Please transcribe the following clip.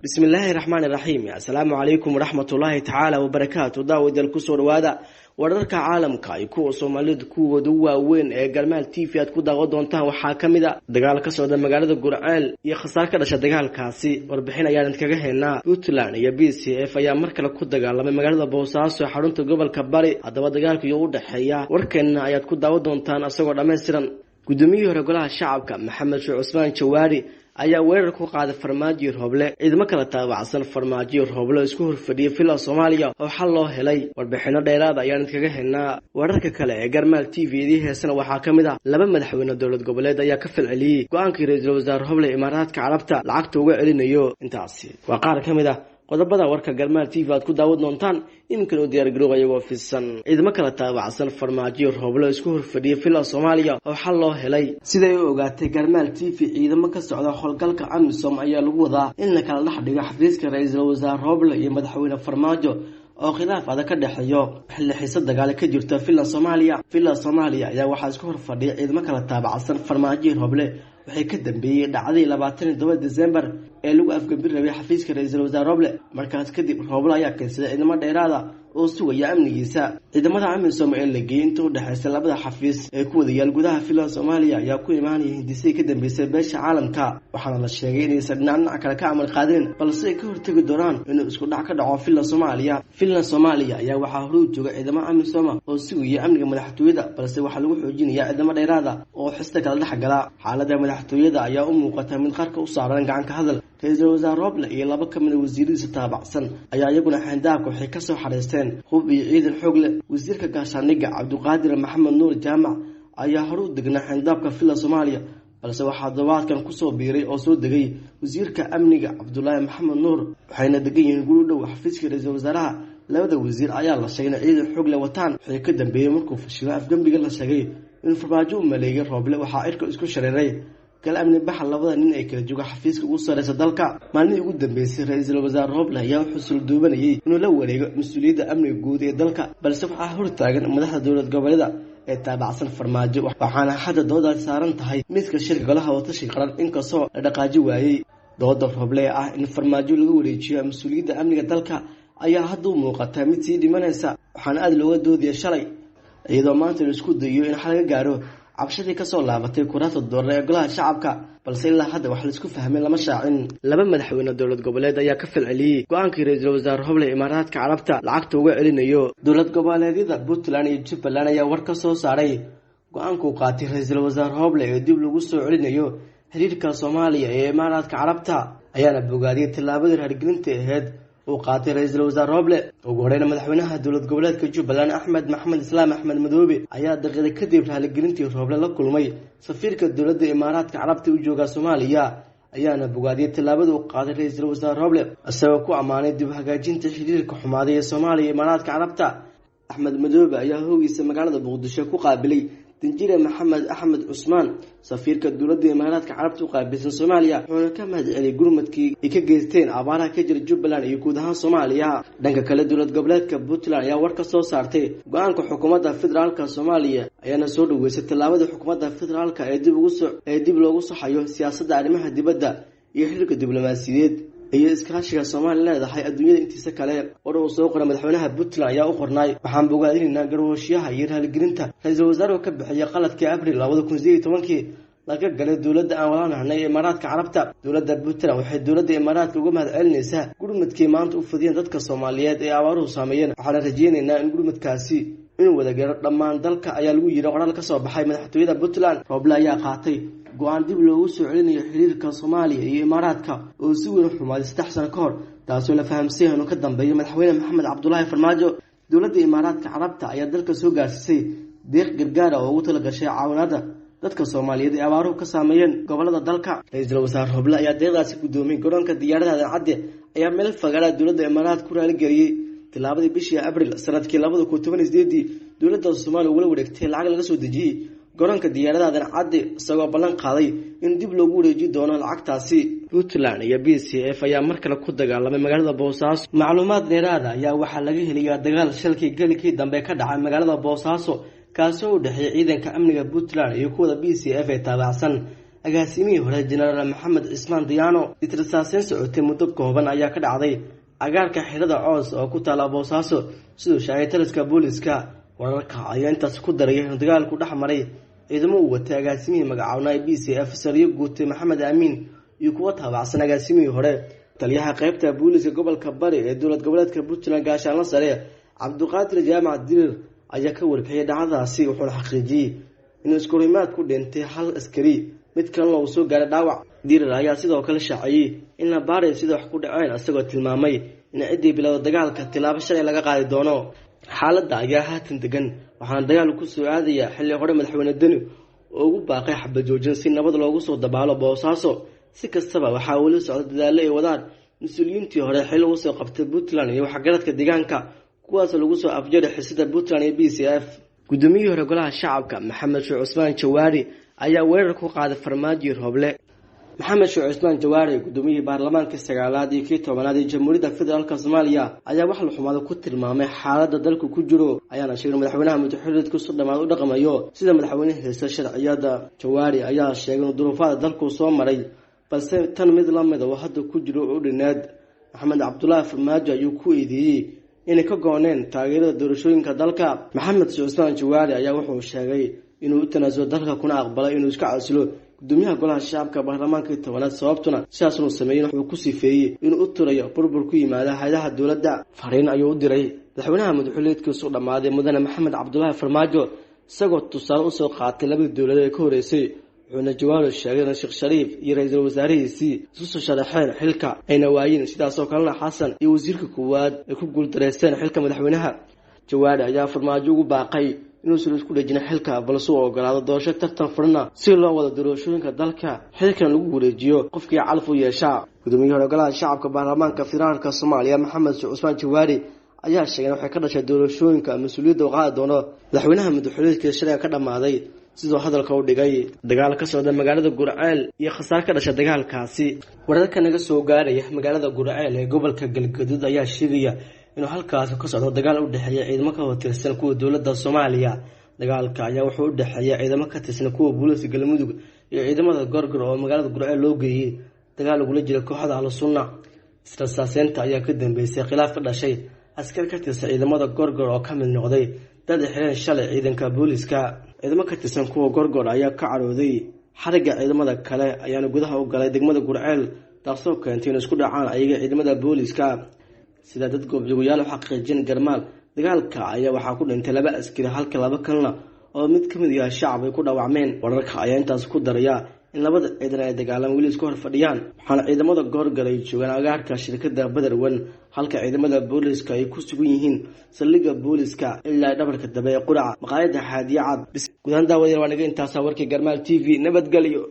بسم الله الرحمن الرحيم السلام عليكم ورحمة الله تعالى وبركاته داود الكسور وهذا wararka caalamka ay kuwa Soomaalidu kuwooda waaweyn ee Galmaal TV aad ku daawan doontaan waxa kamida dagaal ka socda magaalada Gurceel iyo khasaar ka dhashay dagaalkaasi warbixin ayaan kaga heynaa Puntland iyo BCF ayaa mar kale ku dagaalamay magaalada Boosaaso xarunta gobolka Bari hadaba dagaalku u dhaxeeya warkeena ayaad ku daawan doontaan asagoo dhameystiran gudoomiyaha hore golaha shacabka Maxamed Sheikh Cusmaan Jawaari ayaa weerar ku qaaday farmaajo Roble ciidamo kala taabacsan farmaajo Roble isku horfadhiyay filan Soomaaliya oo xal loo helay warbixino dheeraad ayaan kaga heynaa wararka kale ee Galmaal TV-dii heesana waxa kamid ah laba madaxweyne dawlad goboleed ayaa ka falceliyay go'aankii ra'iisul wasaare Roble Imaaraadka Carabta lacagta uga celinayo intaasi waa qaar kamid ah qodobada warka Galmaal TV aad ku daawan doontaan imkan u diyaar garoow ayagoo fiisan ciidamo kala taabacsan farmaajo Roble isku horfadhiyay filan Soomaaliya oo xal loo helay siday u ogaatay Galmaal TV ciidamo ka socda howlgalka AMISOM ayaa lagu wadaa in la kala dhaxdhigo xafiiska ra'iisul wasaare Roble iyo madaxweyne farmaajo oo khilaaf adag ka dhaxeeyo xilli xiisad dagaal ka jirta filan Soomaaliya ayaa waxa isku horfadhiyay ciidamo kala taabacsan farmaajo Roble waxay ka dambeeyay dhacdadii 27 December ee lagu afgabirayay xafiiska ra'iisul wasaare Roble markaas kadib Roble ayaa keensaday ciidamo dheeraad ah oo sugaya amnigiisa ciidamada AMISOM ee la geeyay inta u dhaxaysa labada xafiis ee ku wada yaal gudaha filan Soomaaliya ayaa ku imaanayay hindisay ka dambeysay beesha caalamka waxaana la sheegay inay dhinac kale ka amal qaadeen balse ay ka hortagi doonaan inuu isku dhac ka dhaco filan Soomaaliya ayaa waxa hore u jooga ciidamo AMISOM oo sugaya amniga madaxtooyada balse waxa lagu xoojinayaa ciidamo dheeraad ah oo xista kala dhaxgala xaaladda madaxtooyada ayaa u muuqata mid qarka u saaran gacan ka hadal ra'iisul wasaare Roble iyo laba kamid wasiiradiisa taabacsan ayaa iyaguna xandaabka waxay ka soo xareysteen hub iyo ciidan xoog leh wasiirka gaashaaniga Cabduqaadir Maxamed Nuur Jaamac ayaa hore u degnaa xandaabka filan Soomaaliya balse waxaa dabaadkan ku soo biiray oo soo degay wasiirka amniga Cabdullaahi Maxamed Nuur waxayna degan yihiin guri dhow xafiiska ra'iisul wasaaraha labada wasiir ayaa la sheegay ciidan xoog leh wataan waxay ka dambeeyay markuu fashilay afgambiga la sheegay in farmaajo u maleeyay Roble waxa cirka isku shareeray kala amni baxa labada nin ay kala jooga xafiiska ugu sareysa dalka maalmihii ugu dambeysay ra'iisul wasaare Roble ayaa xusul duubanayay inuu la wareego mas'uuliyadda amniga guud ee dalka balse waxa hortaagan madaxda dawlad goboleedka ee taabacsan farmaajo waxaana hadda doodaad saaran tahay midka shirka golaha watashi qaran inkastoo la dhaqaaji waayay dooda Roble ah in farmaajo lagu wareejiyo mas'uuliyadda amniga dalka ayaa hadda u muuqata mid sii dhimanaysa waxaana aad looga doodiyay shalay iyadoo maanta la isku dayo in xal laga gaaro cabshadii ka soo laabatay kuraasta doorre ee golaha shacabka balse ilaa hadda wax la isku fahmay lama shaacin laba madaxweyne dawlad goboleed ayaa ka falceliyay go'aankii ra'iisul wasaare Roble Imaaraadka Carabta lacagta uga celinayo dawlad goboleedyada Puntland iyo Jubbaland ayaa war ka soo saaray go'aanka uu qaatay ra'iisul wasaare Roble ee dib lagu soo celinayo xiriirka Soomaaliya ee Imaaraadka Carabta ayaana bogaadiyay tallaabada hargelinta ahayd uu qaatay ra'iisul wasaare Roble ugu horeeyna madaxweynaha dawlad goboleedka Jubbaland Axmed Maxamed Islaam Axmed Madoobe ayaa daqiiqad kadib raaligelintii Roble la kulmay safiirka dawladda Imaaraadka Carabta u jooga Soomaaliya ayaana bogaadiyay tallaabada uu qaaday ra'iisul wasaare Roble asagoo ku amaanay dib hagaajinta xiriirka xumaaday ee Soomaaliya iyo Imaaraadka Carabta Axmed Madoobe ayaa hoogiisa magaalada Muqdisho ku qaabilay Danjire Maxamed Axmed Cusmaan safiirka dawladda Imaaraadka Carabta u qaabilsan Soomaaliya wuxuu ka mahadceliyay gurmadkii ay ka geysteen abaaraha ka jira Jubbaland iyo guud ahaan Soomaaliya dhanka kale dawlad goboleedka Puntland ayaa war ka soo saartay go'aanka xukuumadda federaalka Soomaaliya ayaana soo dhaweysay tallaabada xukuumadda federaalka ee dib loogu saxayo siyaasadda arrimaha dibadda iyo xiriirka diblomaasiyadeed iyo iskaashiga Soomaaliya leedahay adduunyada intiisa kale oo uu soo qoray madaxweynaha Puntland ayaa u qornay waxaan bogaadinaynaa garowshiyaha iyo raaligelinta ra'iisul wasaare ka bixiyay qaladkii Abriil 2018 laga galay dawladda aan walaalahay ee Imaaraadka Carabta dawladda Puntland waxay dawladda Imaaraadka uga mahadcelinaysaa gurmadkii maanta u fadhiyeen dadka Soomaaliyeed ee abaaruhu saameeyeen waxaan rajaynaynaa in gurmadkaasi inuu wada gaaro dhammaan dalka ayaa lagu yiri qoraal ka soo baxay madaxtooyada Puntland Roble ayaa qaatay go'aan dib loogu soo celinayo xiriirka Soomaaliya iyo Imaaraadka oo si weyn u xumaaday 3 sano ka hor taasoo la fahamsay inuu ka dambeeyo madaxweyne Maxamed Cabdullaahi Farmaajo dawladda Imaaraadka Carabta ayaa dalka soo gaarsiisay deeq gargaar oo ugu talagashay caawinada dadka Soomaaliyeed ee abaaruhu ka saameeyeen gobolada dalka ra'iisul wasaare Roble ayaa deeqdaasi gudoomiyay garoonka diyaaradaha cadde ayaa meel fagaaray dawladda Imaaraadka ku raaligeliyay tilaabadii bishii Abriil sanadkii 2018 dawladda Soomaaliya wala wareegtay lacag laga soo dejiyay garoonka diyaaradaha cadde isagoo ballan qaaday in dib loogu wareejiyo doono lacagtaasi Puntland iyo BCF ayaa mar kale ku dagaalamay magaalada Boosaaso macluumaad dheeraad ah ayaa waxa laga helayaa dagaal shalkii galikii dambe ka dhacay magaalada Boosaaso kaasoo u dhaxeeyay ciidanka amniga Puntland iyo kuwa BCF ee taabacsan agaasimihii hore jenaraal maxamed cismaan diyaano. israsaaseyn socotay muddo kooban ayaa ka dhacday agaarka xirada coos oo ku taala Boosaaso sidoo shaacay taliska booliska. wararka ayaa intaas ku daraya in dagaalku dhex maray ciidamo u watay agaasimihii magacaabnaa BCF Sariyo Guute Maxamed Amiin iyo kuwa taabacsan agaasimihii hore. taliyaha qaybta booliska gobolka Bari ee dowlad goboleedka Puntland gaashaanle sare Cabdiqaadir Jaamac Dirir ayaa ka warkayay dhacdadaasi wuxuu xaqiijiyay in iskorimaad ku dhintay hal askari mid kan loo soo gaaray dhaawac. Dirir ayaa sidoo kale shaaciyay in la baaray sida wax ku dhaceen asagoo tilmaamay in ciidii bilowda dagaalka tilaabo shalay laga qaadi doono. xaaladda ayaa haatan degan waxaana dagaal ku soo aadaya xilli hore madaxweyne Deni oo ugu baaqay xabad joojin si nabad loogu soo dabaalo Boosaaso. si kastaba waxaa weli socda dadaalo ay wadaan mas'uuliyiintii hore xil u soo qabtay Puntland iyo waxgaradka deegaanka kuwaas lagu soo afjaray xisada Puntland iyo BCF. guddoomiyihii hore golaha shacabka Maxamed Sheekh Cusmaan Jawaari ayaa weerar ku qaaday farmaajo Roble. Maxamed Sheekh Cusmaan Jawaari guddoomiyihii baarlamaanka 9aad iyo 10aad ee Jamhuuriyadda Federaalka Soomaaliya ayaa wax la xumaado ku tilmaamay xaaladda dalku ku jiro ayaana sheegay madaxweynaha madaxweynaha soo dhamaad u dhaqmayo sida madaxweynaha heesta sharciyada. Jawaari ayaa sheegay in duruufaha dalku soo maray balse tan mid la mid ah hadda ku jiro u dhinaad. Maxamed Cabdullaahi Farmaajo ayuu ku eedeeyay inay ka go'neen taageerada doorashooyinka dalka. Maxamed Sheekh Cusmaan Jawaari ayaa wuxuu sheegay inuu u tanaasulo dalka kuna aqbalay inuu iska casilo gudoomiyaha golaha shacabka baarlamaanka 10aad sababtuna sidaas uu sameeyay wuxuu ku sifeeyay inuu u turayo burbur ku yimaada hay'adaha dawladda. fariin ayuu u diray madaxweynaha madaxweynaha soo dhamaaday mudane Maxamed Cabdullaahi Farmaajo isagoo tusaale u soo qaatay laba dawladood ee ka horeysay. wuxuuna Jawaari sheegay in Sheekh Shariif iyo ra'iisul wasaarihiisii isu soo sharaxeen xilka ayna waayeen sidaas oo kale Xasan iyo wasiirka koowaad ay ku guuldareysteen xilka madaxweynaha. Jawaari ayaa Farmaajo ugu baaqay inuu soo isku dhajino xilka balse uu ogolaado doorasho tartan furna si loo wada doorashooyinka dalka xilkan lagu wareejiyo qofkii calaf u yeesha. gudoomiyaha hore golaha shacabka baarlamaanka federaalka Soomaaliya Maxamed Sheekh Cusmaan Jawaari ayaa sheegay in waxay ka dhashay doorashooyinka mas'uuliyadda qaadi doono madaxweynaha madaxweynaha sharciga ka dhamaaday sidoo hadalka u dhigay. dagaal ka socda magaalada Gurceel iyo khasaar ka dhashay dagaalkaasi. wararka naga soo gaaraya magaalada Gurceel ee gobolka Galgaduud ayaa sheegaya inuu halkaas ka socdo dagaal u dhaxeeya ciidamo ka tirsan kuwa dawladda Soomaaliya. dagaalka ayaa wuxuu u dhaxeeya ciidamo ka tirsan kuwa booliska Galmudug iyo ciidamada Gorgor oo magaalada Gurceel loo geeyay dagaal ugu jira kooxda Al-Sunna. israsaaseynta ayaa ka dambeysay khilaaf ka dhashay askar ka tirsan ciidamada Gorgor oo ka mid noqday dad xireen shalay ciidanka booliska. ciidamo ka tirsan kuwa Gorgor ayaa ka carooday xariga ciidamada kale ayaana gudaha u galay degmada Gurceel taasoo keentay in isku dhacaan ayaga ciidamada booliska. sida dad goobjoogayaal u xaqiijin garmaal dagaalka ayaa waxaa ku dhintay 2 askari halka 2 kalena oo mid ka mid ah shacab ay ku dhaawacmeen. wararka ayaa intaas ku daraya in labada ciidan ay dagaalan weli isku hor fadhiyaan waxaana ciidamada Gorgor ay joogaan agaarka shirkadda Badarwan halka ciidamada booliska ay ku sugan yihiin saldhigga booliska ilaa dhabarka dambe ee Quraca maqaayadda Haadiya Cad. gudahaan daawadayal waa naga intaas warkii Garmaal TV nabadgelyo.